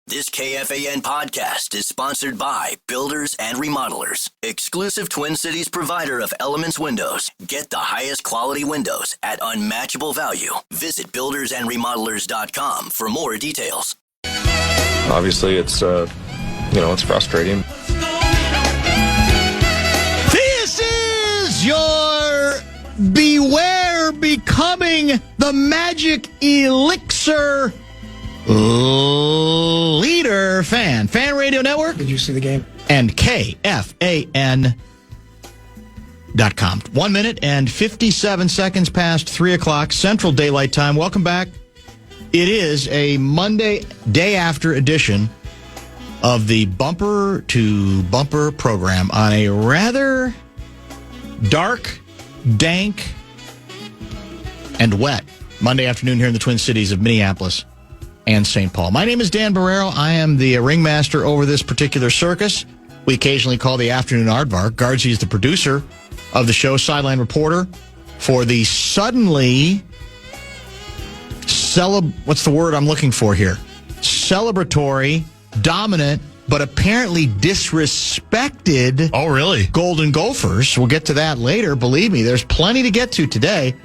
This KFAN podcast is sponsored by Builders and Remodelers, exclusive Twin Cities provider of Elements Windows. Get the highest quality windows at unmatchable value. Visit buildersandremodelers.com for more details. Obviously, it's frustrating. This is your Beware Becoming the Magic Elixir leader fan radio network. Did you see the game? And KFAN.com. 1 minute and 57 seconds past 3 o'clock Central Daylight Time. Welcome back. It is a Monday day after edition of the Bumper to Bumper program on a rather dark, dank, and wet Monday afternoon here in the Twin Cities of Minneapolis and St. Paul. My name is Dan Barreiro. I am the ringmaster over this particular circus. We occasionally call the afternoon aardvark. Guardsy is the producer of the show, sideline reporter for the suddenly what's the word I'm looking for here? Celebratory, dominant, but apparently disrespected. Oh, really? Golden Gophers. We'll get to that later. Believe me, there's plenty to get to today.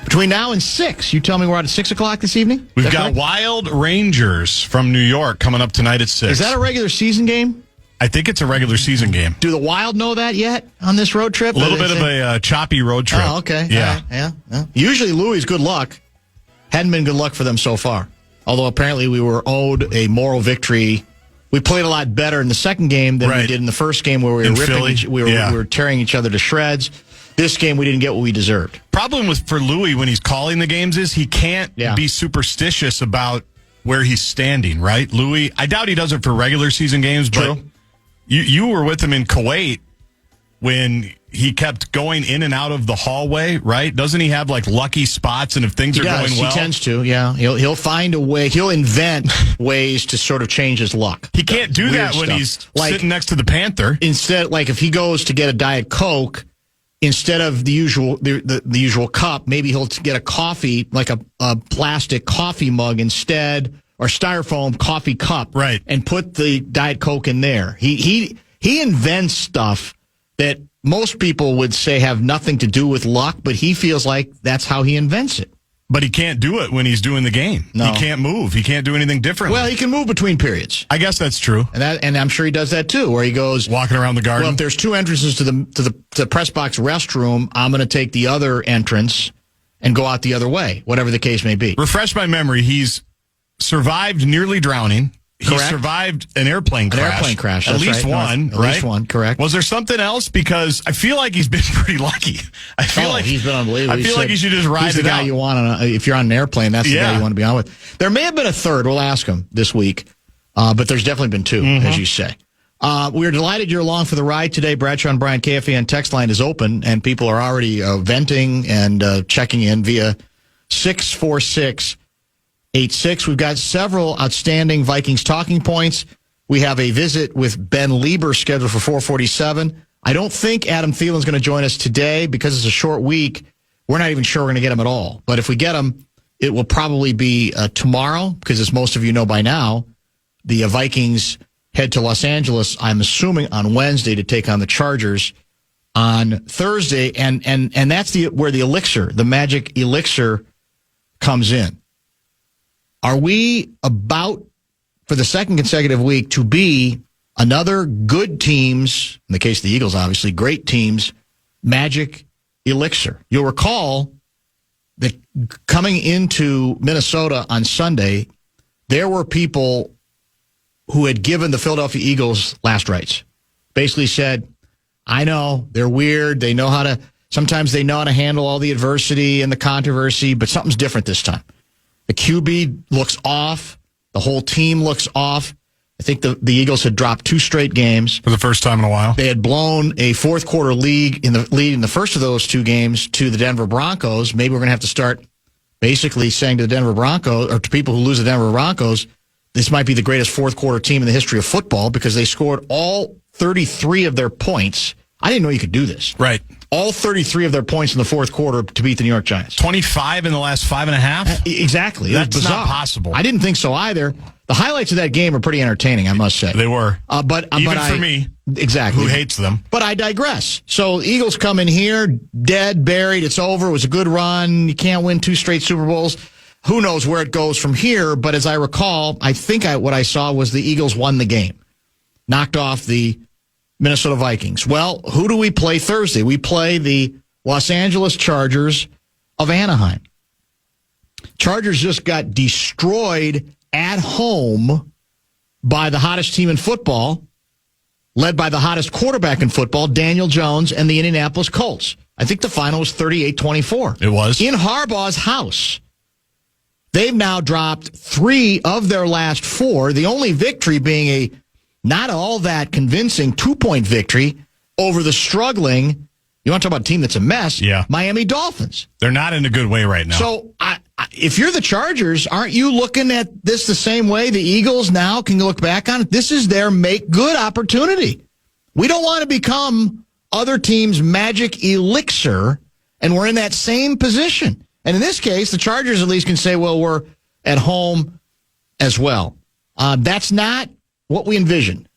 Between now and 6, you tell me we're out at 6 o'clock this evening? We've got Wild Rangers from New York coming up tonight at 6. Is that a regular season game? I think it's a regular season game. Do the Wild know that yet on this road trip? A little bit of a choppy road trip. Oh, okay. Yeah. Yeah. Usually Louis' good luck. Hadn't been good luck for them so far. Although apparently we were owed a moral victory. We played a lot better in the second game than we did in the first game where we were tearing each other to shreds. This game, we didn't get what we deserved. Problem for Louis when he's calling the games is he can't be superstitious about where he's standing, right? Louis, I doubt he does it for regular season games, but you were with him in Kuwait when he kept going in and out of the hallway, right? Doesn't he have like lucky spots, and if things are going well? He tends to, yeah. He'll find a way. He'll invent ways to sort of change his luck. He can't do that when he's sitting next to the Panther. Instead, like if he goes to get a Diet Coke, instead of the usual cup, maybe he'll get a coffee, like a plastic coffee mug instead, or styrofoam coffee cup, right? And put the Diet Coke in there. He invents stuff that most people would say have nothing to do with luck, but he feels like that's how he invents it. But he can't do it when he's doing the game. No. He can't move. He can't do anything differently. Well, he can move between periods. I guess that's true. And I'm sure he does that too, where he goes walking around the garden. Well, if there's two entrances to the press box restroom, I'm going to take the other entrance and go out the other way, whatever the case may be. Refresh my memory. He's survived nearly drowning. Correct. He survived an airplane crash. An airplane crash. At least one, right? At least one, correct. Was there something else? Because I feel like he's been pretty lucky. I feel like he's been unbelievable. I feel like he should just ride it out. He's the guy you want if you're on an airplane. That's the guy you want to be on with. There may have been a third. We'll ask him this week, but there's definitely been two, as you say. We're delighted you're along for the ride today. Bradshaw and Bryant KFAN text line is open, and people are already venting and checking in via 646-86. We've got several outstanding Vikings talking points. We have a visit with Ben Lieber scheduled for 4:47. I don't think Adam Thielen's going to join us today because it's a short week. We're not even sure we're going to get him at all. But if we get him, it will probably be tomorrow because, as most of you know by now, the Vikings head to Los Angeles, I'm assuming, on Wednesday to take on the Chargers on Thursday. And that's where the Elixir, the magic Elixir, comes in. Are we about, for the second consecutive week, to be another good teams, in the case of the Eagles, obviously, great teams, magic Elixir? You'll recall that coming into Minnesota on Sunday, there were people who had given the Philadelphia Eagles last rites. Basically said, I know, they're weird, sometimes they know how to handle all the adversity and the controversy, but something's different this time. The QB looks off. The whole team looks off. I think the Eagles had dropped 2 straight games. For the first time in a while. They had blown a fourth quarter lead in the first of those 2 games to the Denver Broncos. Maybe we're going to have to start basically saying to the Denver Broncos, or to people who lose the Denver Broncos, this might be the greatest fourth quarter team in the history of football because they scored all 33 of their points. I didn't know you could do this. Right. All 33 of their points in the fourth quarter to beat the New York Giants. 25 in the last 5.5? Exactly. That's not possible. I didn't think so either. The highlights of that game are pretty entertaining, I must say. They were. But for me. Exactly. Who hates them. But I digress. So Eagles come in here, dead, buried, it's over. It was a good run. You can't win 2 straight Super Bowls. Who knows where it goes from here? But as I recall, I think what I saw was the Eagles won the game. Knocked off the Minnesota Vikings. Well, who do we play Thursday? We play the Los Angeles Chargers of Anaheim. Chargers just got destroyed at home by the hottest team in football, led by the hottest quarterback in football, Daniel Jones, and the Indianapolis Colts. I think the final was 38-24. It was. In Harbaugh's house. They've now dropped 3 of their last 4, the only victory being a not all that convincing 2-point victory over the struggling, you want to talk about a team that's a mess, Miami Dolphins. They're not in a good way right now. So if you're the Chargers, aren't you looking at this the same way the Eagles now can look back on it? This is their make-good opportunity. We don't want to become other teams' magic elixir, and we're in that same position. And in this case, the Chargers at least can say, well, we're at home as well. That's not what we envisioned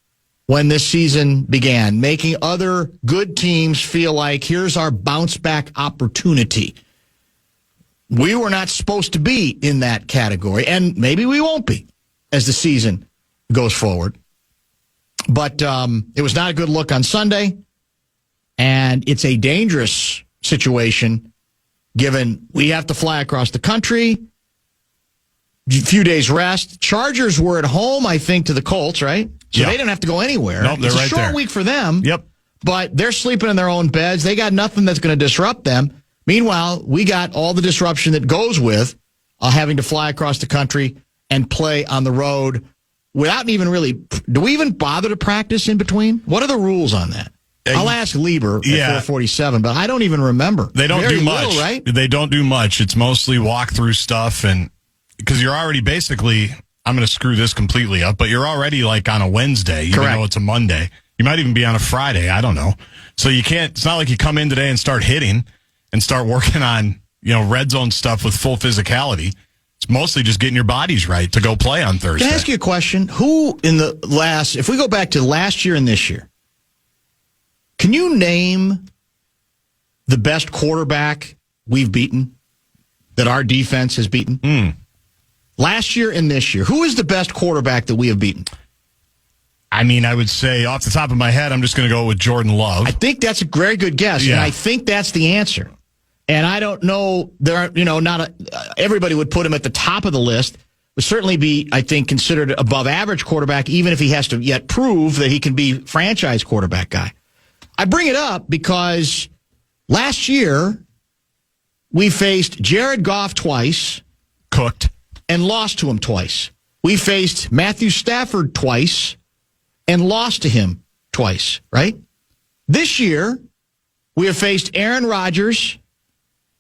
when this season began, making other good teams feel like here's our bounce-back opportunity. We were not supposed to be in that category, and maybe we won't be as the season goes forward. But it was not a good look on Sunday, and it's a dangerous situation given we have to fly across the country, a few days rest. Chargers were at home, I think, to the Colts, right? So they didn't have to go anywhere. Nope, they're it's a right short there. week for them. Yep. But they're sleeping in their own beds. They got nothing that's going to disrupt them. Meanwhile, we got all the disruption that goes with having to fly across the country and play on the road without even really... Do we even bother to practice in between? What are the rules on that? I'll ask Lieber at 447, but I don't even remember. They don't do much, little, right? They don't do much. It's mostly walk-through stuff, and because you're already basically, I'm going to screw this completely up, but you're already like on a Wednesday, even though it's a Monday. You might even be on a Friday. I don't know. So you can't, it's not like you come in today and start hitting and start working on, red zone stuff with full physicality. It's mostly just getting your bodies right to go play on Thursday. Can I ask you a question? Who in the if we go back to last year and this year, can you name the best quarterback we've beaten, that our defense has beaten? Last year and this year, who is the best quarterback that we have beaten? I mean, I would say off the top of my head, I'm just going to go with Jordan Love. I think that's a very good guess, and I think that's the answer. And I don't know, everybody would put him at the top of the list. Would certainly be, I think, considered above average quarterback, even if he has to yet prove that he can be franchise quarterback guy. I bring it up because last year we faced Jared Goff twice. Cooked. And lost to him twice. We faced Matthew Stafford twice and lost to him twice, right? This year, we have faced Aaron Rodgers,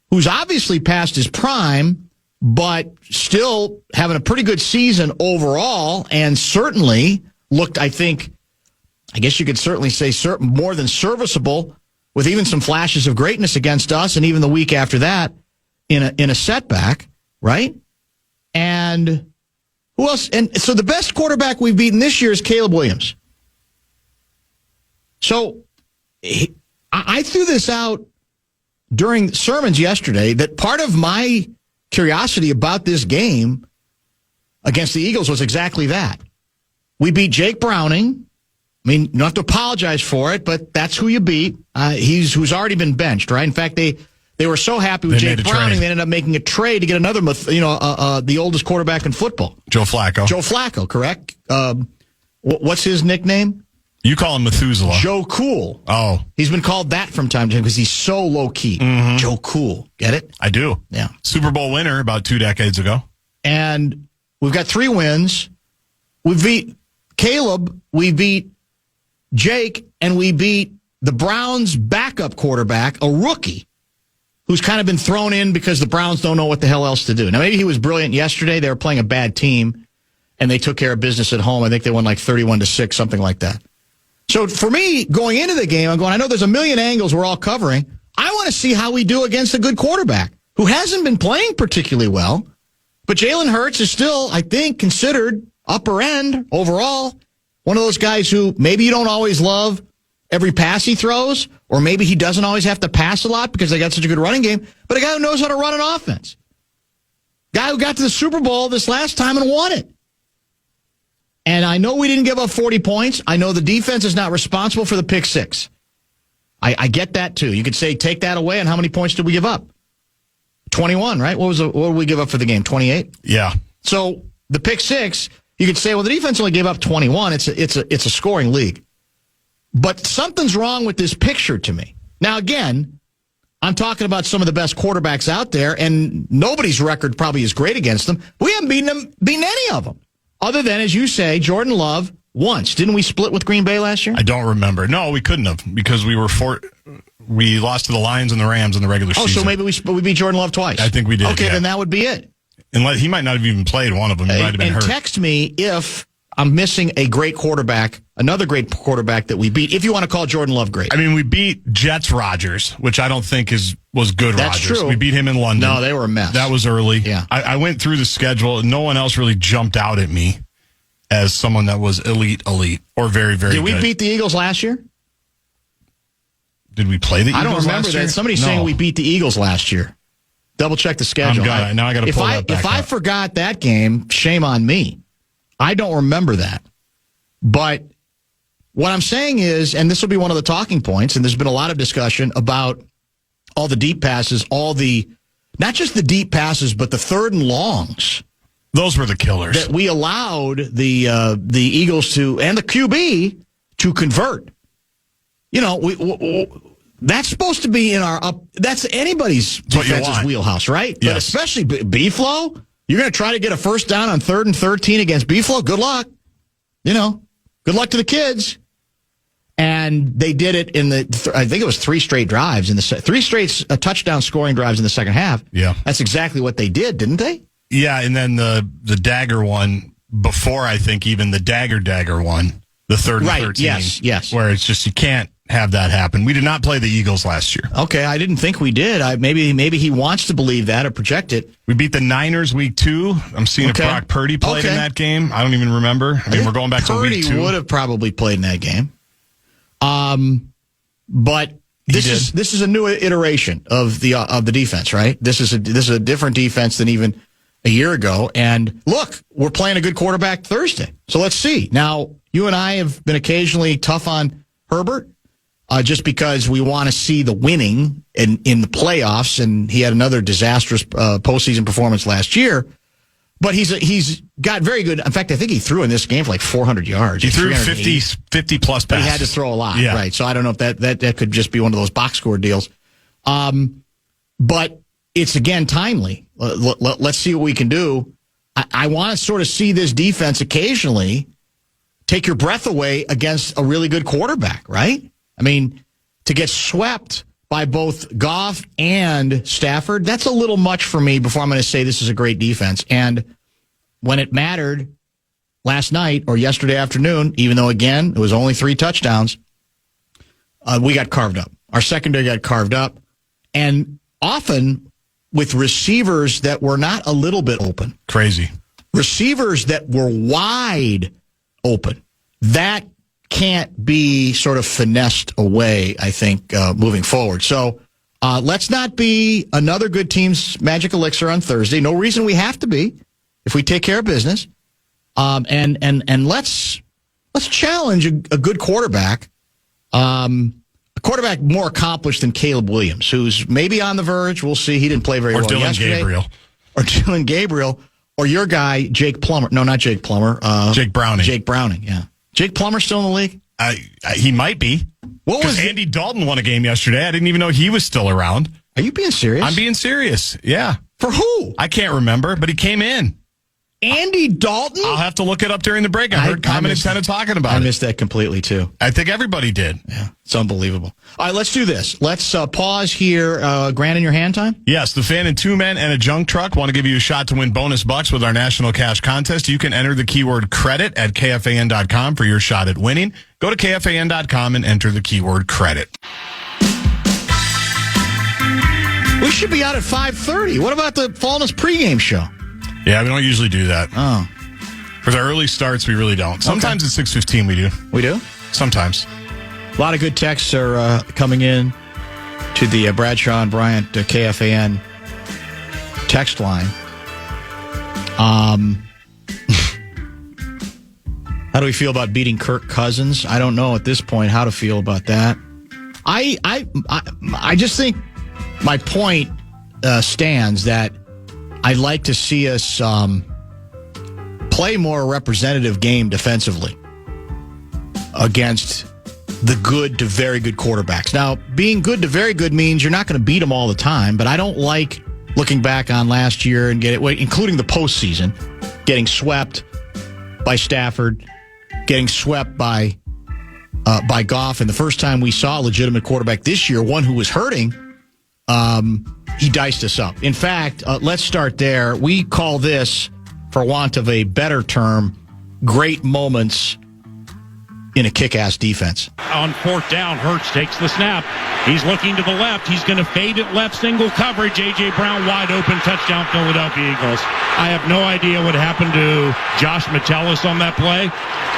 who's obviously past his prime, but still having a pretty good season overall, and certainly looked, I guess you could certainly say more than serviceable, with even some flashes of greatness against us, and even the week after that in a setback, right? And who else? And so the best quarterback we've beaten this year is Caleb Williams. So I threw this out during sermons yesterday that part of my curiosity about this game against the Eagles was exactly that. We beat Jake Browning. I mean, you don't have to apologize for it, but that's who you beat. Who's already been benched, right? In fact, they were so happy with Jake Browning, they ended up making a trade to get another, the oldest quarterback in football. Joe Flacco. Joe Flacco, correct? What's his nickname? You call him Methuselah. Joe Cool. Oh. He's been called that from time to time because he's so low-key. Mm-hmm. Joe Cool. Get it? I do. Yeah. Super Bowl winner about 2 decades ago. And we've got 3 wins. We beat Caleb. We beat Jake. And we beat the Browns' backup quarterback, a rookie, who's kind of been thrown in because the Browns don't know what the hell else to do. Now, maybe he was brilliant yesterday. They were playing a bad team, and they took care of business at home. I think they won like 31-6, something like that. So for me, going into the game, I know there's a million angles we're all covering. I want to see how we do against a good quarterback who hasn't been playing particularly well. But Jalen Hurts is still, I think, considered upper end overall. One of those guys who maybe you don't always love every pass he throws, or maybe he doesn't always have to pass a lot because they got such a good running game, but a guy who knows how to run an offense. Guy who got to the Super Bowl this last time and won it. And I know we didn't give up 40 points. I know the defense is not responsible for the pick six. I get that too. You could say take that away, and how many points did we give up? 21, right? What did we give up for the game? 28? Yeah. So the pick six, you could say, well, the defense only gave up 21. It's a scoring league. But something's wrong with this picture to me. Now, again, I'm talking about some of the best quarterbacks out there, and nobody's record probably is great against them. We haven't beaten any of them. Other than, as you say, Jordan Love once. Didn't we split with Green Bay last year? I don't remember. No, we couldn't have because we lost to the Lions and the Rams in the regular season. Oh, so maybe we beat Jordan Love twice. I think we did. Okay, yeah. then that would be it. And he might not have even played one of them. He might have been hurt. And text me if I'm missing a great quarterback, another great quarterback that we beat, if you want to call Jordan Love great. I mean, we beat Jets Rodgers, which I don't think was good. That's Rodgers. true. We beat him in London. No, they were a mess. That was early. Yeah. I went through the schedule, and no one else really jumped out at me as someone that was elite, or very, very good. Did we beat the Eagles last year? Did we play the Eagles last year? I don't remember that. Somebody's saying we beat the Eagles last year. Double check the schedule. Now I got to pull that back If I forgot that game, shame on me. I don't remember that. But what I'm saying is, and this will be one of the talking points, and there's been a lot of discussion about all the deep passes, not just the deep passes, but the third and longs. Those were the killers. That we allowed the Eagles and the QB to convert. You know, that's supposed to be in that's anybody's defense's wheelhouse, right? Yes. But especially B-Flow, you're going to try to get a first down on 3rd and 13 against B-Flow? Good luck. You know, good luck to the kids. And they did it in I think it was 3 straight drives, 3 straight touchdown scoring drives in the second half. Yeah. That's exactly what they did, didn't they? Yeah, and then the dagger one before, I think, even the dagger one, the 3rd and 13. Yes. Where it's just, you can't have that happen. We did not play the Eagles last year. Okay, I didn't think we did. Maybe he wants to believe that or project it. We beat the Niners week 2. I'm seeing if Brock Purdy played in that game. I don't even remember. I mean, we're going back to week 2. Purdy would have probably played in that game. But this is a new iteration of the defense, right? This is a different defense than even a year ago. And look, we're playing a good quarterback Thursday. So let's see. Now, you and I have been occasionally tough on Herbert, just because we want to see the winning in the playoffs, and he had another disastrous postseason performance last year. But he's got very good. In fact, I think he threw in this game for like 400 yards. He threw 50 plus passes. But he had to throw a lot, yeah. Right? So I don't know if that could just be one of those box score deals. But it's, again, timely. Let's see what we can do. I want to sort of see this defense occasionally take your breath away against a really good quarterback, right? I mean, to get swept by both Goff and Stafford, that's a little much for me before I'm going to say this is a great defense. And when it mattered last night or yesterday afternoon, even though, again, it was only 3 touchdowns, we got carved up. Our secondary got carved up. And often with receivers that were not a little bit open. Crazy. Receivers that were wide open. That can't be sort of finessed away, I think, moving forward. So let's not be another good team's magic elixir on Thursday. No reason we have to be if we take care of business. And let's challenge a good quarterback, a quarterback more accomplished than Caleb Williams, who's maybe on the verge. We'll see. He didn't play very well yesterday. Or Dylan Gabriel. Or your guy, Jake Plummer. No, not Jake Plummer. Jake Browning. Jake Browning, yeah. Jake Plummer still in the league? He might be. Because Andy Dalton won a game yesterday. I didn't even know he was still around. Are you being serious? I'm being serious, yeah. For who? I can't remember, but he came in. Andy Dalton? I'll have to look it up during the break. I heard Common and Tenna talking about it. I missed that completely, too. I think everybody did. Yeah, it's unbelievable. All right, let's do this. Let's pause here. Grant, in your hand time? Yes, the Fan and 2 men and a junk truck want to give you a shot to win bonus bucks with our national cash contest. You can enter the keyword credit at KFAN.com for your shot at winning. Go to KFAN.com and enter the keyword credit. We should be out at 5:30. What about the Fallness pregame show? Yeah, we don't usually do that. Oh. For the early starts, we really don't. Sometimes at 6:15 we do. We do? Sometimes. A lot of good texts are coming in to the Bradshaw and Bryant KFAN text line. How do we feel about beating Kirk Cousins? I don't know at this point how to feel about that. I just think my point stands that I'd like to see us play more representative game defensively against the good to very good quarterbacks. Now, being good to very good means you're not going to beat them all the time, but I don't like looking back on last year and including the postseason, getting swept by Stafford, getting swept by Goff, and the first time we saw a legitimate quarterback this year, one who was hurting, he diced us up. In fact, let's start there. We call this, for want of a better term, great moments in a kick-ass defense. On fourth down, Hurts takes the snap. He's looking to the left. He's going to fade it left, single coverage. A.J. Brown wide open, touchdown, Philadelphia Eagles. I have no idea what happened to Josh Metellus on that play,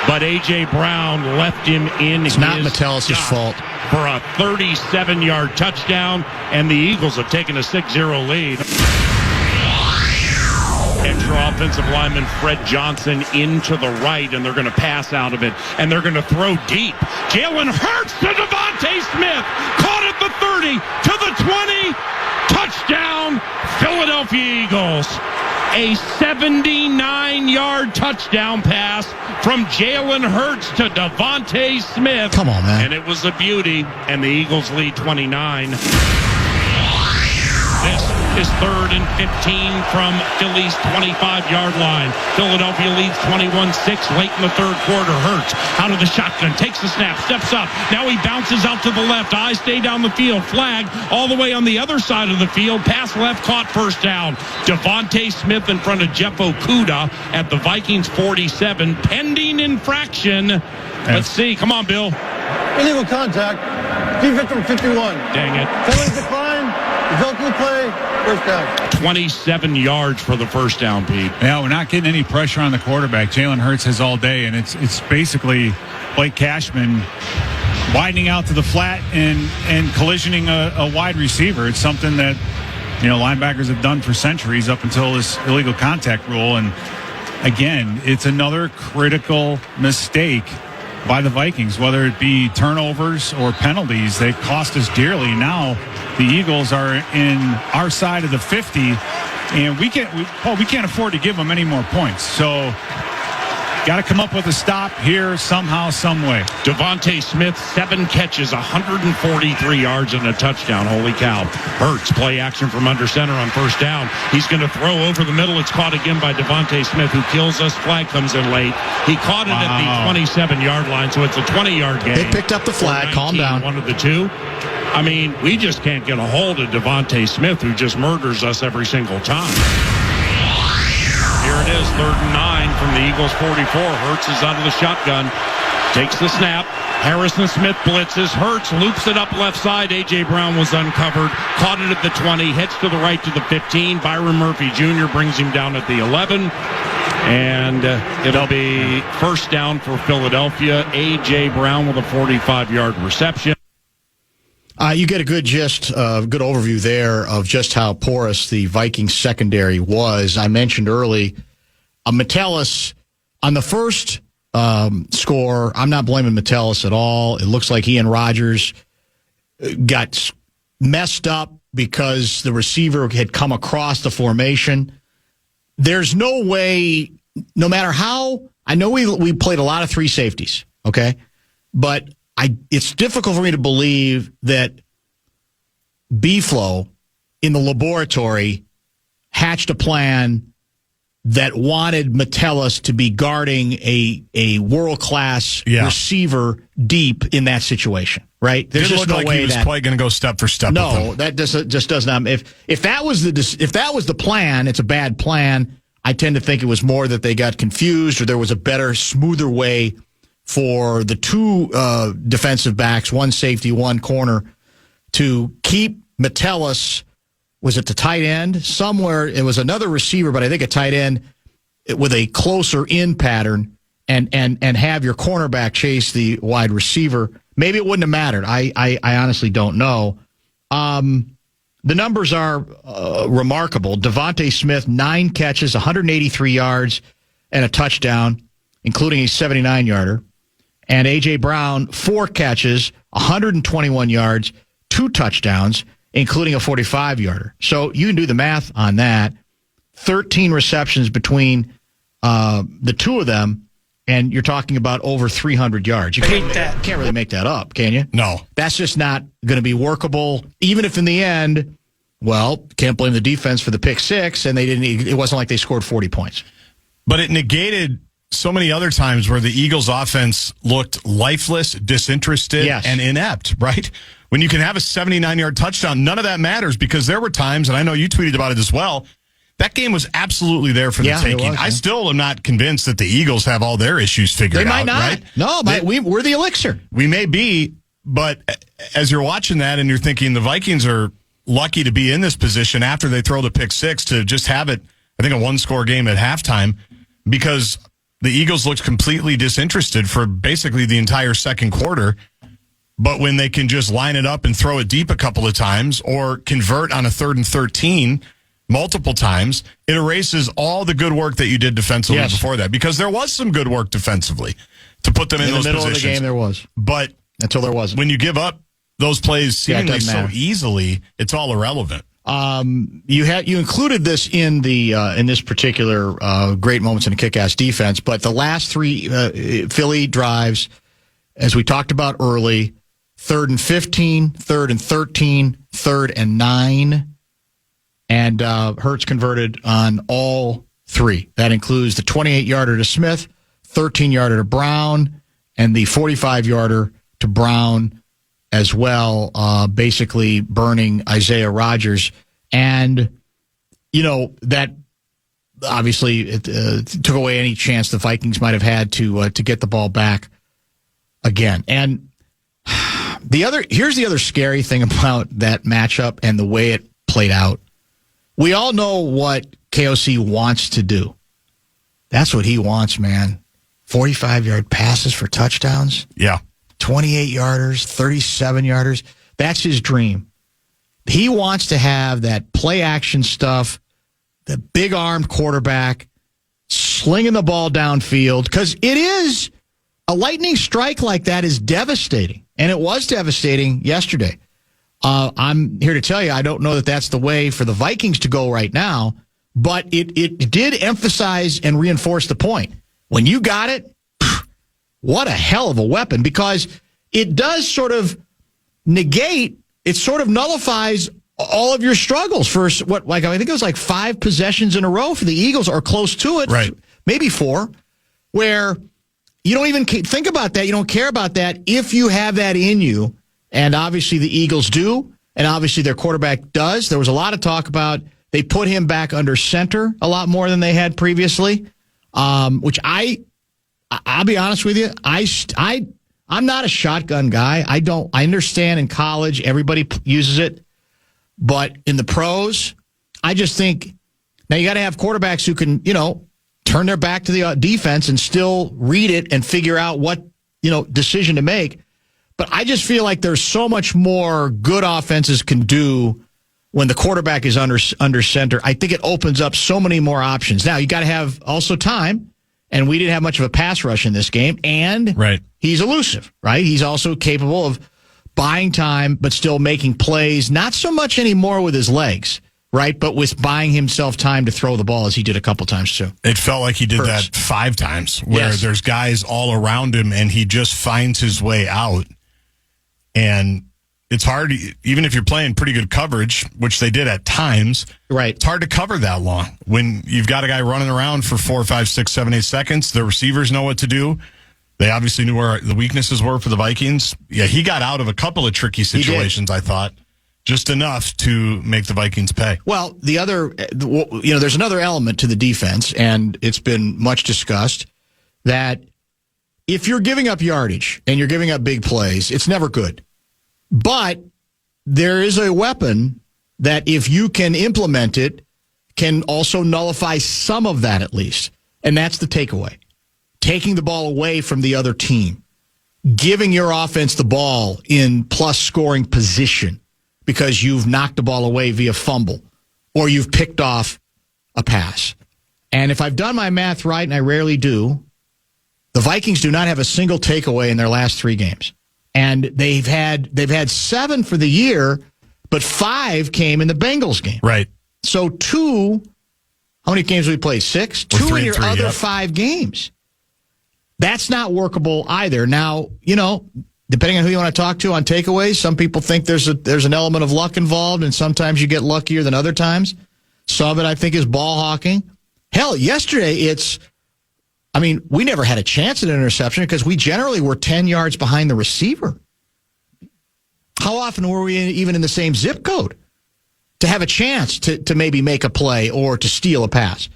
but A.J. Brown left him in It's not Metellus' fault. For a 37-yard touchdown, and the Eagles have taken a 6-0 lead. Extra offensive lineman Fred Johnson into the right, and they're going to pass out of it, and they're going to throw deep. Jalen Hurts to Devontae Smith, caught at the 30, to the 20, touchdown, Philadelphia Eagles. A 79-yard touchdown pass from Jalen Hurts to Devontae Smith. Come on, man. And it was a beauty, and the Eagles lead 29. This is 3rd and 15 from Philly's 25-yard line. Philadelphia leads 21-6 late in the third quarter. Hurts out of the shotgun, takes the snap, steps up. Now he bounces out to the left. Eyes stay down the field. Flag all the way on the other side of the field. Pass left, caught, first down. Devontae Smith in front of Jeff Okudah at the Vikings 47. Pending infraction. Let's see. Come on, Bill. Illegal contact. Defense from 51. Dang it. Penalty decline. Result of the play. First down. 27 yards for the first down, Pete. Yeah, we're not getting any pressure on the quarterback. Jalen Hurts has all day, and it's basically Blake Cashman widening out to the flat and collisioning a wide receiver. It's something that, linebackers have done for centuries up until this illegal contact rule. And again, it's another critical mistake by the Vikings, whether it be turnovers or penalties. They cost us dearly. Now the Eagles are in our side of the 50, and we can't afford to give them any more points. So got to come up with a stop here somehow, some way. Devontae Smith, 7 catches, 143 yards and a touchdown. Holy cow. Hurts, play action from under center on first down. He's going to throw over the middle. It's caught again by Devontae Smith, who kills us. Flag comes in late. He caught it at the 27-yard line, so it's a 20-yard gain. They picked up the flag. Calm down. One of the two. I mean, we just can't get a hold of Devontae Smith, who just murders us every single time. Here it is, 3rd and 9 from the Eagles 44. Hurts is out of the shotgun, takes the snap. Harrison Smith blitzes. Hurts loops it up left side. A.J. Brown was uncovered, caught it at the 20, heads to the right to the 15. Byron Murphy Jr. brings him down at the 11. And it'll be first down for Philadelphia. A.J. Brown with a 45-yard reception. You get a good gist, good overview there of just how porous the Vikings secondary was. I mentioned early, Metellus on the first score. I'm not blaming Metellus at all. It looks like he and Rodgers got messed up because the receiver had come across the formation. There's no way, no matter how, I know we played a lot of 3 safeties, okay? But it's difficult for me to believe that B-Flow in the laboratory hatched a plan that wanted Metellus to be guarding a world-class receiver deep in that situation, right? There's just no way he was probably going to go step for step. No, that just does not. If that was the plan, it's a bad plan. I tend to think it was more that they got confused, or there was a better, smoother way for the 2 defensive backs, 1 safety, 1 corner, to keep Metellus. Was it the tight end? Somewhere it was another receiver, but I think a tight end with a closer in pattern and have your cornerback chase the wide receiver, maybe it wouldn't have mattered. I honestly don't know. The numbers are remarkable. Devontae Smith, 9 catches, 183 yards, and a touchdown, including a 79-yarder. And A.J. Brown, 4 catches, 121 yards, 2 touchdowns, including a 45-yarder. So you can do the math on that. 13 receptions between the two of them, and you're talking about over 300 yards. You can't really make that up, can you? No. That's just not going to be workable, even if in the end, well, can't blame the defense for the pick 6, and it wasn't like they scored 40 points. But it negated so many other times where the Eagles' offense looked lifeless, disinterested, and inept, right? When you can have a 79-yard touchdown, none of that matters because there were times, and I know you tweeted about it as well, that game was absolutely there for the taking. I still am not convinced that the Eagles have all their issues figured out. They might not. Right? No, we're the Elixir. We may be, but as you're watching that and you're thinking the Vikings are lucky to be in this position after they throw the pick 6 to just have it, I think, a 1-score game at halftime because the Eagles looked completely disinterested for basically the entire second quarter. But when they can just line it up and throw it deep a couple of times or convert on a 3rd and 13 multiple times, it erases all the good work that you did defensively before that because there was some good work defensively to put them in those middle positions. Of the game there was. But until there wasn't. When you give up those plays seemingly so easily, it's all irrelevant. You included this in the in this particular great moments in a kick-ass defense, but the last 3 Philly drives, as we talked about early, 3rd and 15, 3rd and 13, 3rd and 9, and Hurts converted on all 3. That includes the 28-yarder to Smith, 13-yarder to Brown, and the 45-yarder to Brown as well, basically burning Isaiah Rodgers. And, that obviously it took away any chance the Vikings might have had to get the ball back again. And here's the other scary thing about that matchup and the way it played out. We all know what KOC wants to do. That's what he wants, man. 45-yard passes for touchdowns. Yeah. 28-yarders, 37-yarders. That's his dream. He wants to have that play-action stuff, the big-armed quarterback, slinging the ball downfield, because it is a lightning strike like that is devastating, and it was devastating yesterday. I'm here to tell you I don't know that that's the way for the Vikings to go right now, but it did emphasize and reinforce the point. When you got it, what a hell of a weapon, because it does sort of negate, it sort of nullifies all of your struggles for I think it was like 5 possessions in a row for the Eagles or close to it, right? Maybe 4, where you don't even think about that. You don't care about that if you have that in you. And obviously the Eagles do, and obviously their quarterback does. There was a lot of talk about they put him back under center a lot more than they had previously, which I'll be honest with you, I'm not a shotgun guy. I understand in college everybody uses it, but in the pros, I just think now you got to have quarterbacks who can, turn their back to the defense and still read it and figure out what, decision to make. But I just feel like there's so much more good offenses can do when the quarterback is under center. I think it opens up so many more options. Now, you got to have also time, and we didn't have much of a pass rush in this game, and he's elusive, right? He's also capable of buying time but still making plays, not so much anymore with his legs, right, but with buying himself time to throw the ball as he did a couple times too. It felt like he did that 5 times where there's guys all around him, and he just finds his way out. And it's hard, even if you're playing pretty good coverage, which they did at times. Right. It's hard to cover that long. When you've got a guy running around for 4, 5, 6, 7, 8 seconds, the receivers know what to do. They obviously knew where the weaknesses were for the Vikings. Yeah, he got out of a couple of tricky situations, I thought. Just enough to make the Vikings pay. Well, there's another element to the defense, and it's been much discussed, that if you're giving up yardage and you're giving up big plays, it's never good. But there is a weapon that if you can implement it, can also nullify some of that at least. And that's the takeaway. Taking the ball away from the other team. Giving your offense the ball in plus scoring position because you've knocked the ball away via fumble or you've picked off a pass. And if I've done my math right, and I rarely do, the Vikings do not have a single takeaway in their last 3 games. And they've had 7 for the year, but 5 came in the Bengals game. Right. So 2, how many games have we played? 6? 2 in your other 5 games. That's not workable either. Now, depending on who you want to talk to on takeaways, some people think there's an element of luck involved, and sometimes you get luckier than other times. Some of it, I think, is ball hawking. Hell, yesterday we never had a chance at an interception because we generally were 10 yards behind the receiver. How often were we even in the same zip code to have a chance to maybe make a play or to steal a pass?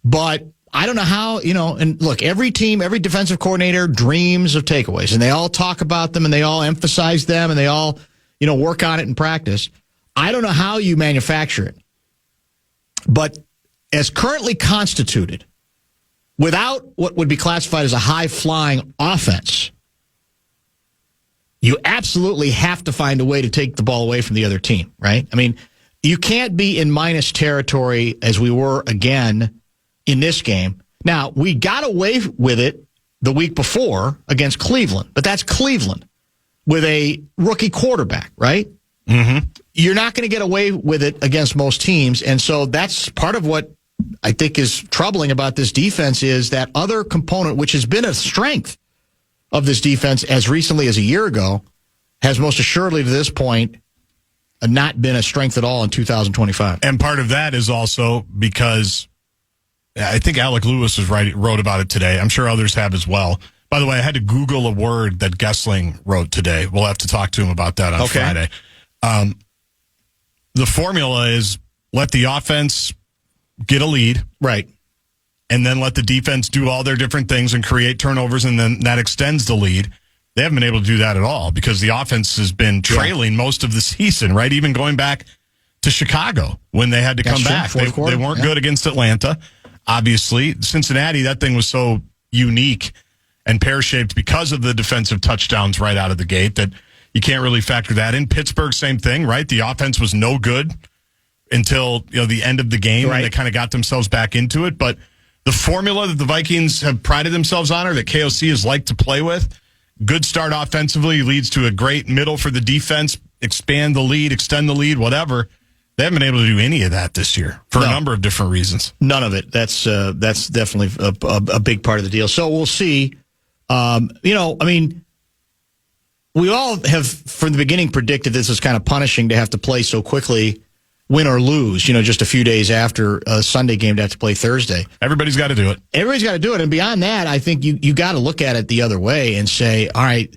But I don't know how, and look, every team, every defensive coordinator dreams of takeaways, and they all talk about them, and they all emphasize them, and they all, work on it in practice. I don't know how you manufacture it. But as currently constituted, without what would be classified as a high-flying offense, you absolutely have to find a way to take the ball away from the other team, right? I mean, you can't be in minus territory as we were again in this game. Now, we got away with it the week before against Cleveland, but that's Cleveland with a rookie quarterback, right? Mm-hmm. You're not going to get away with it against most teams, and so that's part of what I think is troubling about this defense is that other component, which has been a strength of this defense as recently as a year ago, has most assuredly to this point not been a strength at all in 2025. And part of that is also because I think Alec Lewis wrote about it today. I'm sure others have as well. By the way, I had to Google a word that Gessling wrote today. We'll have to talk to him about that on Friday. The formula is let the offense get a lead. Right. And then let the defense do all their different things and create turnovers, and then that extends the lead. They haven't been able to do that at all because the offense has been trailing most of the season, right? Even going back to Chicago when they had to come back. They weren't good against Atlanta. Obviously, Cincinnati, that thing was so unique and pear-shaped because of the defensive touchdowns right out of the gate that you can't really factor that in. Pittsburgh, same thing, right? The offense was no good until the end of the game, right, and they kind of got themselves back into it. But the formula that the Vikings have prided themselves on, or that KOC has liked to play with, good start offensively leads to a great middle for the defense, expand the lead, extend the lead, whatever. They haven't been able to do any of that this year for a number of different reasons. None of it. That's definitely a big part of the deal. So we'll see. We all have from the beginning predicted this is kind of punishing to have to play so quickly, win or lose, just a few days after a Sunday game to have to play Thursday. Everybody's got to do it. Everybody's got to do it. And beyond that, I think you got to look at it the other way and say, all right,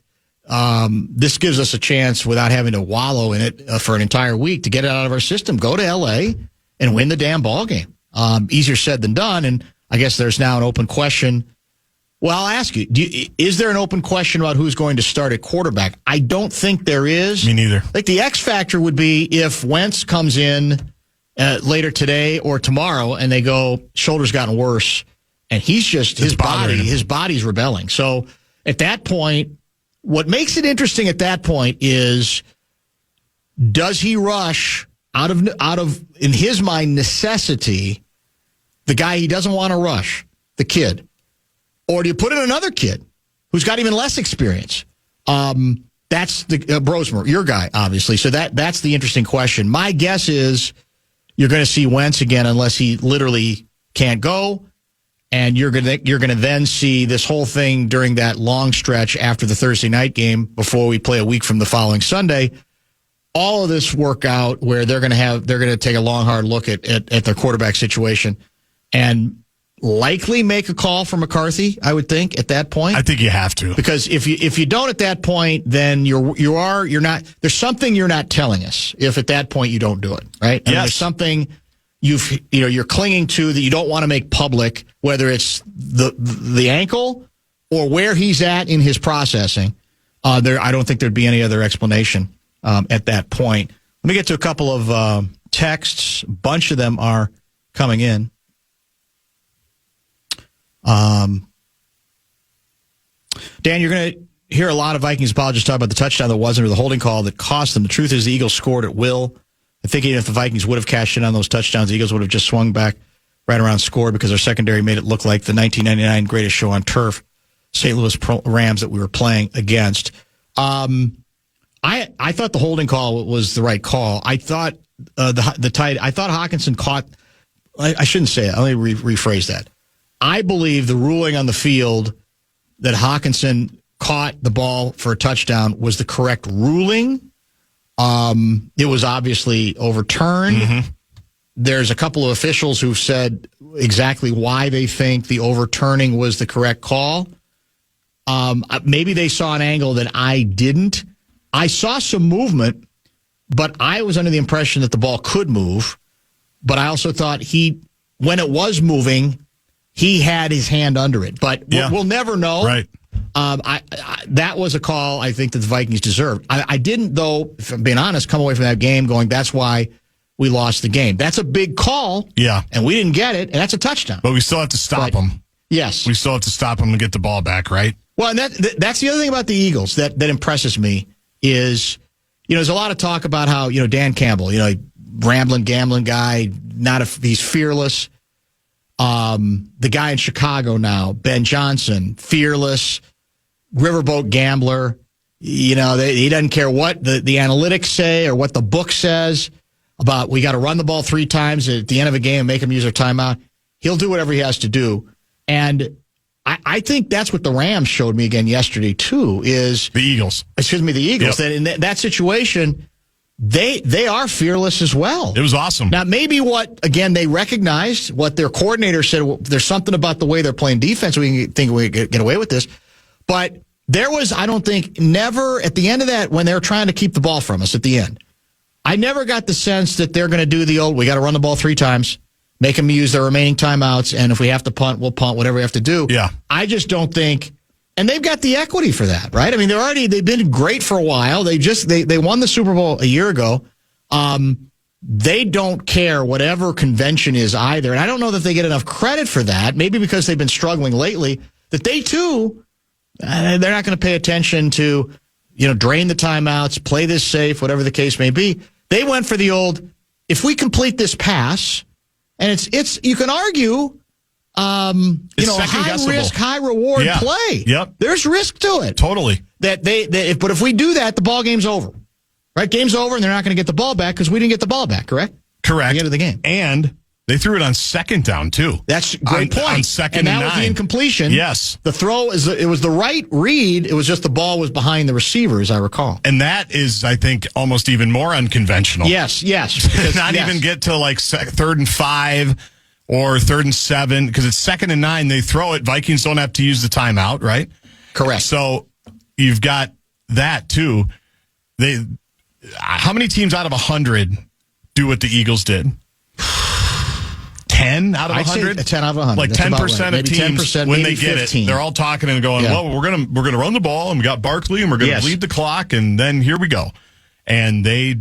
this gives us a chance without having to wallow in it for an entire week to get it out of our system. Go to L.A. and win the damn ball game. Easier said than done. And I guess there's now an open question. Well, I'll ask you, is there an open question about who's going to start at quarterback? I don't think there is. Me neither. Like the X factor would be if Wentz comes in later today or tomorrow and they go, shoulder's gotten worse, and he's just, his body's rebelling. So at that point, what makes it interesting at that point is, does he rush out of in his mind, necessity, the guy he doesn't want to rush, the kid? Or do you put in another kid who's got even less experience? That's the Brosmer, your guy, obviously. So that's the interesting question. My guess is you're going to see Wentz again unless he literally can't go, and you're going to then see this whole thing during that long stretch after the Thursday night game before we play a week from the following Sunday. All of this work out where they're going to take a long hard look at their quarterback situation and likely make a call for McCarthy, I would think, at that point. I think you have to. Because if you don't at that point, then you're not, there's something you're not telling us if at that point you don't do it, right? Yes. There's something you're clinging to that you don't want to make public, whether it's the ankle or where he's at in his processing. I don't think there'd be any other explanation at that point. Let me get to a couple of texts. A bunch of them are coming in. Dan, you're going to hear a lot of Vikings apologists talk about the touchdown that wasn't or the holding call that cost them. The truth is the Eagles scored at will. I think even if the Vikings would have cashed in on those touchdowns, the Eagles would have just swung back right around scored because their secondary made it look like the 1999 greatest show on turf, St. Louis Rams that we were playing against. I thought the holding call was the right call. I thought I thought Hockenson caught. I shouldn't say it. Let me rephrase that. I believe the ruling on the field that Hockenson caught the ball for a touchdown was the correct ruling. It was obviously overturned. Mm-hmm. There's a couple of officials who've said exactly why they think the overturning was the correct call. Maybe they saw an angle that I didn't. I saw some movement, but I was under the impression that the ball could move. But I also thought when it was moving, he had his hand under it. But we'll never know. Right. That was a call I think that the Vikings deserved. I didn't, though, if I'm being honest, come away from that game going, that's why we lost the game. That's a big call. Yeah. And we didn't get it, and that's a touchdown. But we still have to stop them. Yes. We still have to stop them and get the ball back, right? Well, and that's the other thing about the Eagles that impresses me is, there's a lot of talk about how, Dan Campbell, rambling, gambling guy, he's fearless. The guy in Chicago now, Ben Johnson, fearless, riverboat gambler. He doesn't care what the analytics say or what the book says about we got to run the ball 3 times at the end of a game and make them use their timeout. He'll do whatever he has to do. And I think that's what the Rams showed me again yesterday, too, is... The Eagles. Excuse me, the Eagles. Yep. That in that situation, they are fearless as well. It was awesome. Now, maybe they recognized what their coordinator said, well, there's something about the way they're playing defense, we can think we can get away with this. But there was, I don't think, never at the end of that, when they were trying to keep the ball from us at the end, I never got the sense that they're going to do the old, we got to run the ball 3 times, make them use their remaining timeouts, and if we have to punt, we'll punt, whatever we have to do. Yeah. I just don't think, and they've got the equity for that, right? I mean, they've been great for a while. They won the Super Bowl a year ago. They don't care whatever convention is either, and I don't know that they get enough credit for that, maybe because they've been struggling lately, that they too, they're not going to pay attention to, drain the timeouts, play this safe, whatever the case may be. They went for the old, if we complete this pass, and it's you can argue, high risk, high reward play. Yep. There's risk to it. Totally. But if we do that, the ball game's over. Right? Game's over, and they're not going to get the ball back because we didn't get the ball back, correct? Correct. At the end of the game. And they threw it on second down, too. That's a great point. On second and and that 9. was the incompletion. Yes. The throw, it was the right read. It was just the ball was behind the receiver, as I recall. And that is, I think, almost even more unconventional. Yes. Not even get to like 3rd and 5 or 3rd and 7, because it's 2nd and 9. They throw it. Vikings don't have to use the timeout, right? Correct. So you've got that, too. How many teams out of 100 do what the Eagles did? 10 out of 100? 10 out of 100. Like 10% right. of teams, 10%, when they get 15. They're all talking and going, well, we're gonna run the ball, and we got Barkley, and we're going to lead the clock, and then here we go. And they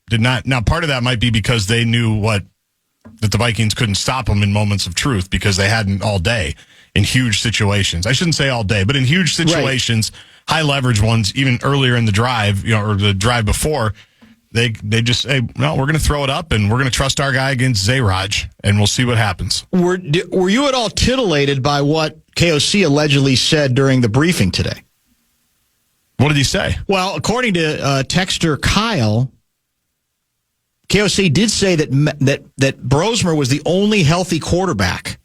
did not. Now, part of that might be because they knew that the Vikings couldn't stop them in moments of truth because they hadn't all day in huge situations. I shouldn't say all day, but in huge situations, high leverage ones, even earlier in the drive, or the drive before, They just say, no, we're going to throw it up, and we're going to trust our guy against Zayraj, and we'll see what happens. Were you at all titillated by what KOC allegedly said during the briefing today? What did he say? Well, according to texter Kyle, KOC did say that Brosmer was the only healthy quarterback.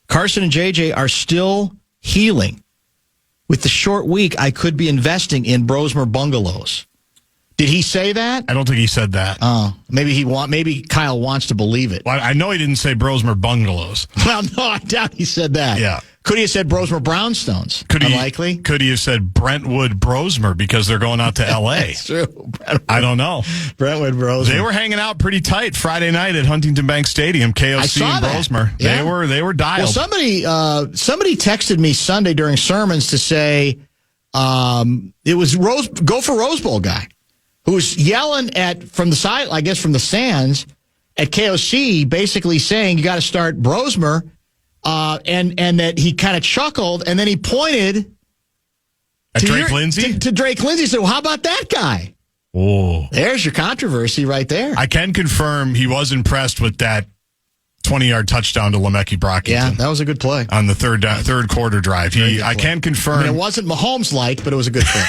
Carson and JJ are still healing. With the short week, I could be investing in Brosmer bungalows. Did he say that? I don't think he said that. Oh, maybe Kyle wants to believe it. Well, I know he didn't say Brosmer bungalows. Well, no, I doubt he said that. Yeah. Could he have said Brosmer brownstones? Unlikely. Could he have said Brentwood Brosmer because they're going out to L.A.? That's true. I don't know. Brentwood Brosmer. They were hanging out pretty tight Friday night at Huntington Bank Stadium. KOC and Brosmer. Yeah. They were dialed. Well, somebody texted me Sunday during sermons to say it was Go for Rose Bowl guy who's yelling from the side, I guess from the stands, at KOC, basically saying you got to start Brosmer. and that he kind of chuckled, and then he pointed at Drake Lindsay? To Drake Lindsay. Said, well, how about that guy? Oh, there's your controversy right there. I can confirm he was impressed with that 20-yard touchdown to Lemecki Brockington. Yeah, that was a good play. On the third quarter drive. I can confirm. I mean, it wasn't Mahomes-like, but it was a good play.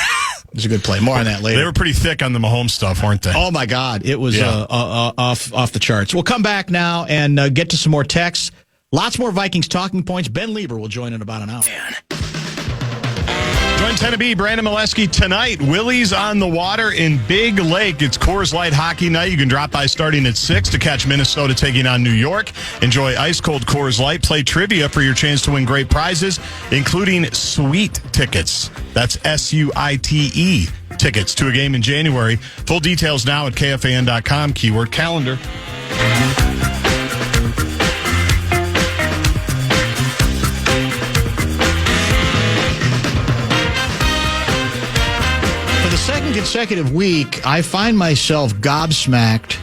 It was a good play. More on that later. They were pretty thick on the Mahomes stuff, weren't they? Oh, my God. It was off the charts. We'll come back now and get to some more texts. Lots more Vikings talking points. Ben Lieber will join in about an hour. Join 10B, Brandon Molesky tonight. Willie's on the water in Big Lake. It's Coors Light Hockey Night. You can drop by starting at 6 to catch Minnesota taking on New York. Enjoy ice-cold Coors Light. Play trivia for your chance to win great prizes, including Sweet tickets. That's SUITE tickets to a game in January. Full details now at KFAN.com. Keyword calendar. Second consecutive week, I find myself gobsmacked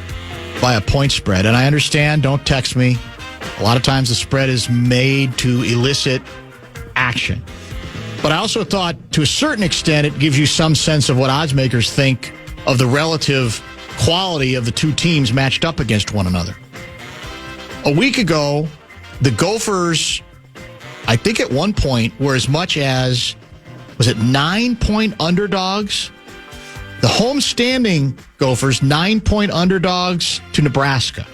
by a point spread. And I understand, don't text me. A lot of times the spread is made to elicit action. But I also thought, to a certain extent, it gives you some sense of what odds makers think of the relative quality of the two teams matched up against one another. A week ago, the Gophers, I think at one point, were as much as, was it 9-point underdogs? The homestanding Gophers, 9-point underdogs to Nebraska.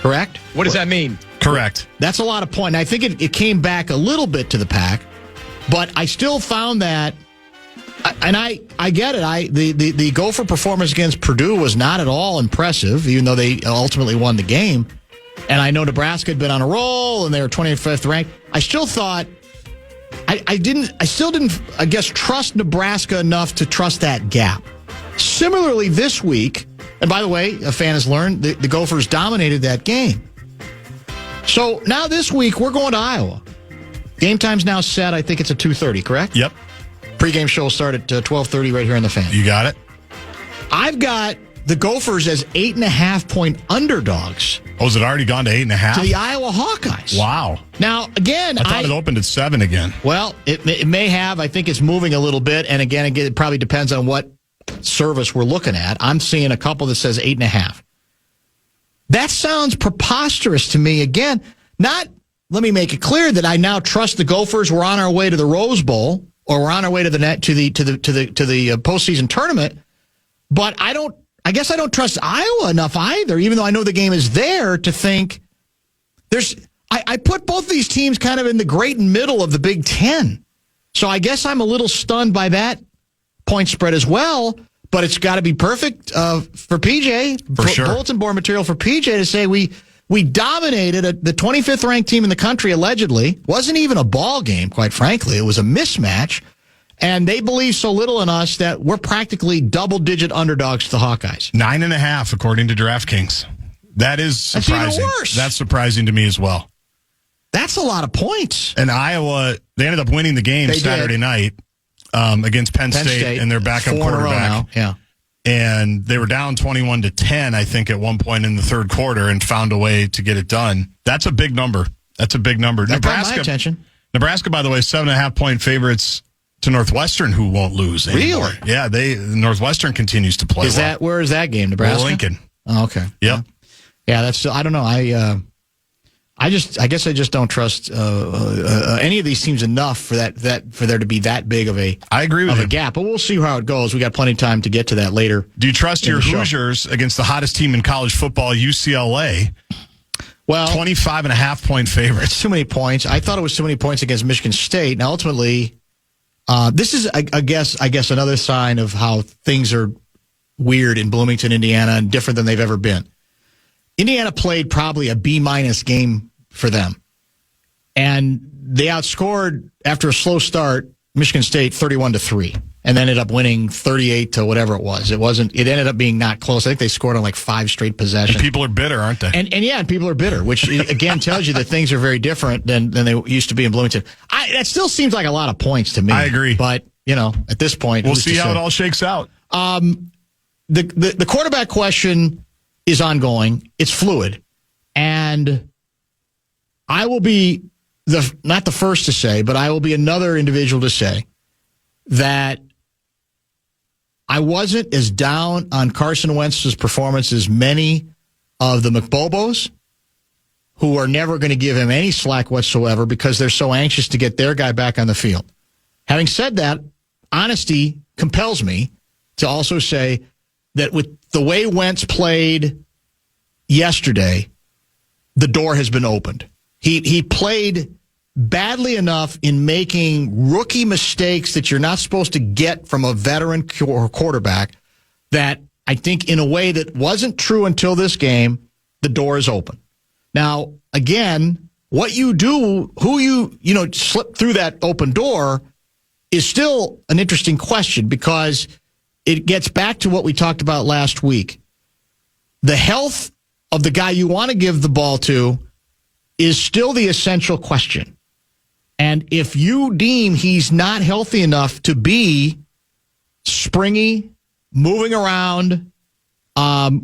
Correct? What does that mean? Correct. That's a lot of points. I think it came back a little bit to the pack, but I still found that, and I get it. The Gopher performance against Purdue was not at all impressive, even though they ultimately won the game. And I know Nebraska had been on a roll, and they were 25th ranked. I still thought, I still didn't, I guess, trust Nebraska enough to trust that gap. Similarly, this week, and by the way, a fan has learned, the Gophers dominated that game. So now this week, we're going to Iowa. Game time's now set. I think it's at 2:30, correct? Yep. Pre-game show will start at 12:30 right here in the Fan. You got it. I've got the Gophers as 8.5-point underdogs. Oh, has it already gone to 8.5? To the Iowa Hawkeyes. Wow. Now, again, I thought it opened at 7 again. Well, it may have. I think it's moving a little bit. And again, it probably depends on what service we're looking at. I'm seeing a couple that says 8.5. That sounds preposterous to me. Again, let me make it clear that I now trust the Gophers. We're on our way to the Rose Bowl, or we're on our way to the postseason tournament. But I guess I don't trust Iowa enough either, even though I know the game is there, to think I put both these teams kind of in the great middle of the Big Ten. So I guess I'm a little stunned by that point spread as well, but it's got to be perfect for PJ. For sure. Bulletin board material for PJ to say we dominated the 25th ranked team in the country, allegedly. Wasn't even a ball game, quite frankly. It was a mismatch. And they believe so little in us that we're practically double-digit underdogs to the Hawkeyes. 9.5, according to DraftKings. That is surprising. That's even worse. That's surprising to me as well. That's a lot of points. And Iowa, they ended up winning the game Saturday night against Penn State and their backup quarterback. Yeah. And they were down 21-10, I think, at one point in the third quarter, and found a way to get it done. That's a big number. That got my attention. Nebraska, by the way, 7.5-point favorites to Northwestern, who won't lose anymore. Really? Yeah, Northwestern continues to play. Where is that game? Nebraska? Lincoln. Oh, okay. Yep. Yeah, that's still, I don't know. I guess I just don't trust any of these teams enough for there to be that big of a gap. But we'll see how it goes. We got plenty of time to get to that later. Do you trust your Hoosiers against the hottest team in college football, UCLA? Well, 25.5-point favorites. Too many points. I thought it was too many points against Michigan State. Now, ultimately, this is, I guess, another sign of how things are weird in Bloomington, Indiana, and different than they've ever been. Indiana played probably a B- game for them. And they outscored, after a slow start, Michigan State 31-3, and then ended up winning 38 to whatever it was. It ended up being not close. I think they scored on like 5 straight possessions. And people are bitter, aren't they? And people are bitter, which again tells you that things are very different than they used to be in Bloomington. That still seems like a lot of points to me. I agree. But, at this point, we'll see how it all shakes out. The quarterback question is ongoing. It's fluid. And I will be not the first to say, but I will be another individual to say that I wasn't as down on Carson Wentz's performance as many of the McBobos, who are never going to give him any slack whatsoever because they're so anxious to get their guy back on the field. Having said that, honesty compels me to also say that with the way Wentz played yesterday, the door has been opened. He played badly enough in making rookie mistakes that you're not supposed to get from a veteran quarterback that I think in a way that wasn't true until this game, the door is open. Now, again, what you do, who you slip through that open door is still an interesting question because it gets back to what we talked about last week. The health of the guy you want to give the ball to is still the essential question. And if you deem he's not healthy enough to be springy, moving around,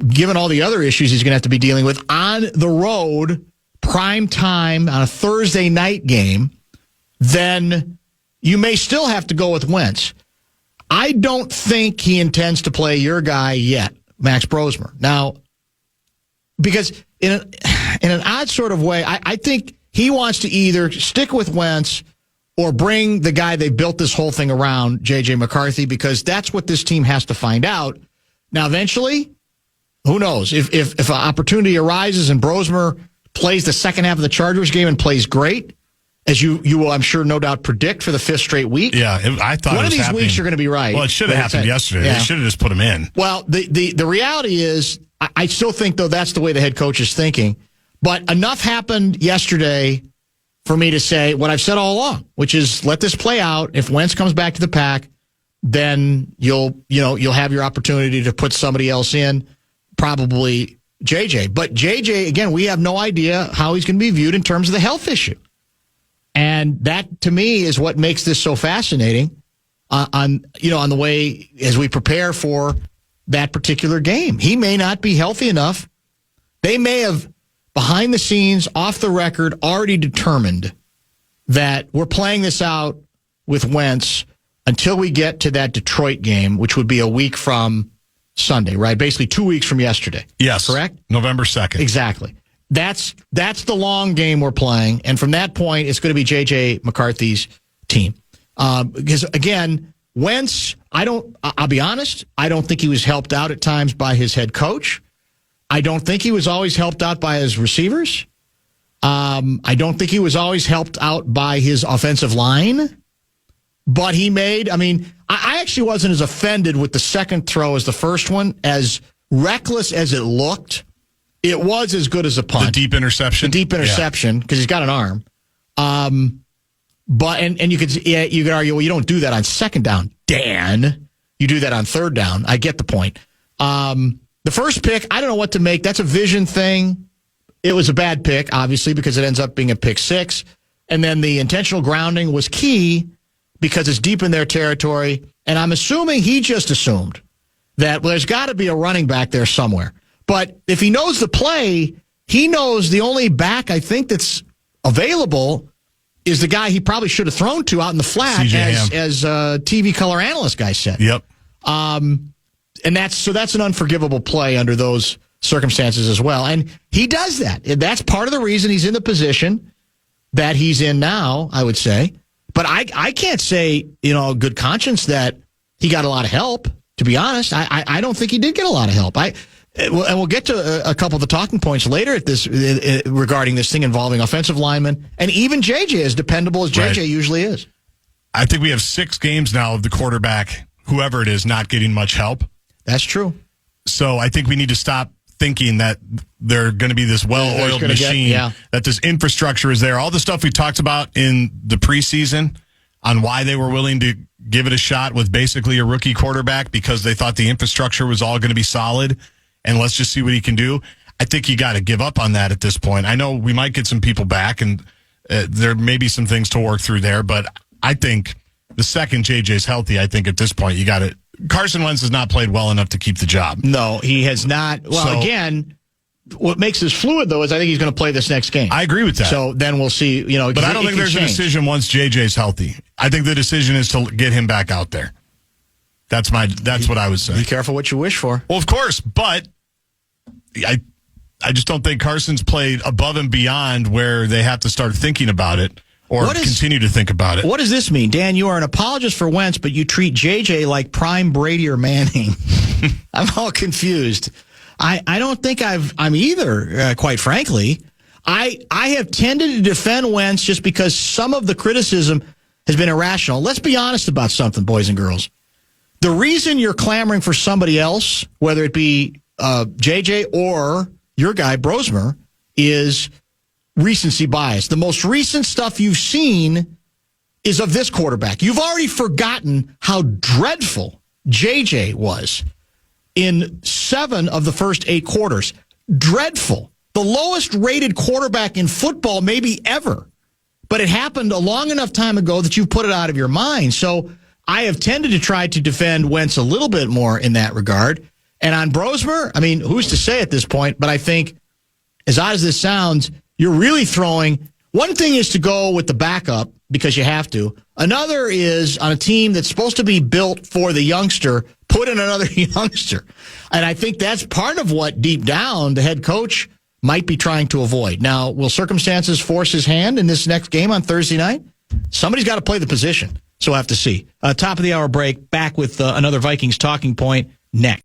given all the other issues he's going to have to be dealing with on the road, prime time on a Thursday night game, then you may still have to go with Wentz. I don't think he intends to play your guy yet, Max Brosmer. Now, because in an odd sort of way, I think he wants to either stick with Wentz or bring the guy they built this whole thing around, J.J. McCarthy, because that's what this team has to find out. Now, eventually, who knows? If an opportunity arises and Brosmer plays the second half of the Chargers game and plays great, as you will, I'm sure, no doubt predict for the fifth straight week. Yeah, I thought one of these weeks you're going to be right. Well, it should have happened yesterday. Yeah. They should have just put him in. Well, the reality is, I still think, though, that's the way the head coach is thinking. But enough happened yesterday for me to say what I've said all along, which is let this play out. If Wentz comes back to the pack, then you'll have your opportunity to put somebody else in, probably JJ. But JJ, again, we have no idea how he's going to be viewed in terms of the health issue. And that, to me, is what makes this so fascinating on the way as we prepare for that particular game. He may not be healthy enough. They may have, behind the scenes, off the record, already determined that we're playing this out with Wentz until we get to that Detroit game, which would be a week from Sunday, right? Basically 2 weeks from yesterday. Yes. Correct? November 2nd. Exactly. That's the long game we're playing. And from that point, it's going to be J.J. McCarthy's team. Because, again, Wentz, I'll be honest, I don't think he was helped out at times by his head coach. I don't think he was always helped out by his receivers. I don't think he was always helped out by his offensive line. But I actually wasn't as offended with the second throw as the first one. As reckless as it looked, it was as good as a punt. The deep interception? The deep interception, because he's got an arm. But you could argue, well, you don't do that on second down, Dan. You do that on third down. I get the point. The first pick, I don't know what to make. That's a vision thing. It was a bad pick, obviously, because it ends up being a pick six. And then the intentional grounding was key because it's deep in their territory. And I'm assuming he just assumed that, well, there's got to be a running back there somewhere. But if he knows the play, he knows the only back I think that's available is the guy he probably should have thrown to out in the flat, as TV color analyst guy said. Yep. And that's an unforgivable play under those circumstances as well. And he does that. That's part of the reason he's in the position that he's in now, I would say. But I can't say, good conscience that he got a lot of help, to be honest. I don't think he did get a lot of help. And we'll get to a couple of the talking points later at this regarding this thing involving offensive linemen and even JJ, as dependable as JJ usually is. I think we have 6 games now of the quarterback, whoever it is, not getting much help. That's true. So I think we need to stop thinking that they're going to be this well-oiled machine, that this infrastructure is there. All the stuff we talked about in the preseason on why they were willing to give it a shot with basically a rookie quarterback because they thought the infrastructure was all going to be solid and let's just see what he can do. I think you got to give up on that at this point. I know we might get some people back and there may be some things to work through there, but I think the second JJ's healthy, I think at this point you got to. Carson Wentz has not played well enough to keep the job. No, he has not. Well, again, what makes this fluid, though, is I think he's going to play this next game. I agree with that. So then we'll see. But I don't think there's a decision once JJ's healthy. I think the decision is to get him back out there. That's what I would say. Be careful what you wish for. Well, of course, but I just don't think Carson's played above and beyond where they have to start thinking about it or continue to think about it. What does this mean? Dan, you are an apologist for Wentz, but you treat JJ like prime Brady or Manning. I'm all confused. I don't think I'm either, quite frankly. I have tended to defend Wentz just because some of the criticism has been irrational. Let's be honest about something, boys and girls. The reason you're clamoring for somebody else, whether it be JJ or your guy, Brosmer, is recency bias. The most recent stuff you've seen is of this quarterback. You've already forgotten how dreadful JJ was in 7 of the first 8 quarters. Dreadful. The lowest rated quarterback in football maybe ever. But it happened a long enough time ago that you've put it out of your mind. So I have tended to try to defend Wentz a little bit more in that regard. And on Brosmer, I mean, who's to say at this point? But I think, as odd as this sounds, you're really throwing. One thing is to go with the backup because you have to. Another is on a team that's supposed to be built for the youngster, put in another youngster. And I think that's part of what deep down the head coach might be trying to avoid. Now, will circumstances force his hand in this next game on Thursday night? Somebody's got to play the position. So we'll have to see. Top of the hour break, back with another Vikings talking point next.